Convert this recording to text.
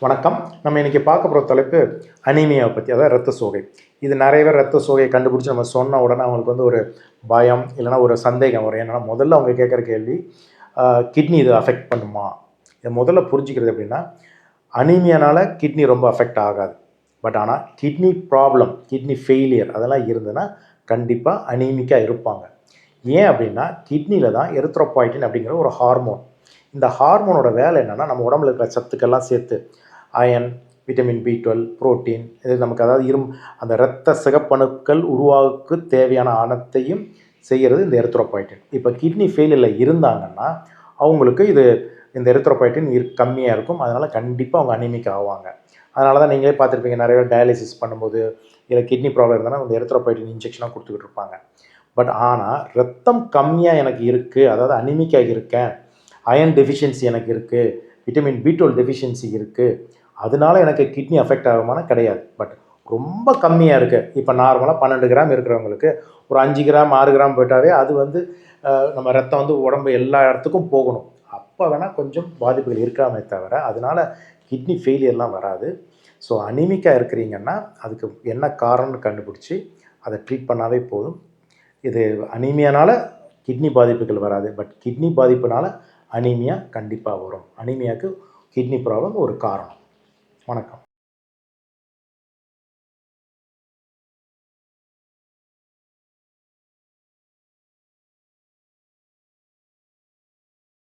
வணக்கம். நம்ம இன்றைக்கி பார்க்க போகிற தலைப்பு அனீமியாவை பற்றி, அதாவது இரத்த சோகை. இது நிறைய பேர் இரத்த சோகையை கண்டுபிடிச்சி நம்ம சொன்ன உடனே அவங்களுக்கு வந்து ஒரு பயம் இல்லைனா ஒரு சந்தேகம் வரும். ஏன்னா முதல்ல அவங்க கேட்குற கேள்வி, கிட்னி இது அஃபெக்ட் பண்ணுமா? இதை முதல்ல புரிஞ்சுக்கிறது எப்படின்னா, அனீமியானால் கிட்னி ரொம்ப அஃபெக்ட் ஆகாது. பட் ஆனால் கிட்னி ப்ராப்ளம், கிட்னி ஃபெயிலியர் அதெல்லாம் இருந்ததுன்னா கண்டிப்பாக அனீமிக்காக இருப்பாங்க. ஏன் அப்படின்னா, கிட்னியில் தான் எரித்ரோபாய்டின் அப்படிங்கிற ஒரு ஹார்மோன். இந்த ஹார்மோனோட வேலை என்னென்னா, நம்ம உடம்புல இருக்கிற சத்துக்கெல்லாம் சேர்த்து அயன், விட்டமின் B12, புரோட்டீன், இது நமக்கு அதாவது அந்த இரத்த சிகப்பணுக்கள் உருவாக்கு தேவையான அனைத்தையும் செய்கிறது இந்த எரித்ரோபாய்டின். இப்போ கிட்னி ஃபெயிலியரில் இருந்தாங்கன்னா அவங்களுக்கு இந்த எரித்ரோபாய்டின் கம்மியாக இருக்கும். அதனால் கண்டிப்பாக அவங்க அனீமிக் ஆவாங்க. அதனால தான் நீங்களே பார்த்துருப்பீங்க, நிறைய பேர் டயாலிசிஸ் பண்ணும்போது இல்லை கிட்னி ப்ராப்ளம் இருந்தால் இந்த எரித்ரோபாய்டின் இன்ஜெக்ஷனாக கொடுத்துக்கிட்டு இருப்பாங்க. பட் ஆனால் ரத்தம் கம்மியாக எனக்கு இருக்குது, அதாவது அனிமிக்காக இருக்கேன், அயன் டெஃபிஷியன்சி எனக்கு இருக்குது, விட்டமின் B12 டெஃபிஷியன்சி இருக்குது, அதனால எனக்கு கிட்னி அஃபெக்ட் ஆகுமானா கிடையாது. பட் ரொம்ப கம்மியாக இருக்குது. இப்போ நார்மலாக 12 கிராம் இருக்கிறவங்களுக்கு ஒரு 5 கிராம் 6 கிராம் போயிட்டாவே அது வந்து நம்ம ரத்தம் வந்து உடம்பு எல்லா இடத்துக்கும் போகணும். அப்போ வேணால் கொஞ்சம் பாதிப்புகள் இருக்காமே தவிர அதனால் கிட்னி ஃபெயிலியர்லாம் வராது. ஸோ அனிமிக்காக இருக்கிறீங்கன்னா அதுக்கு என்ன காரணம்னு கண்டுபிடிச்சி அதை ட்ரீட் பண்ணாவே போதும். இது அனீமியானால் கிட்னி பாதிப்புகள் வராது. பட் கிட்னி பாதிப்புனால் அனீமியா கண்டிப்பாக வரும். அனீமியாவுக்கு கிட்னி ப்ராப்ளம் ஒரு காரணம். வணக்கம்.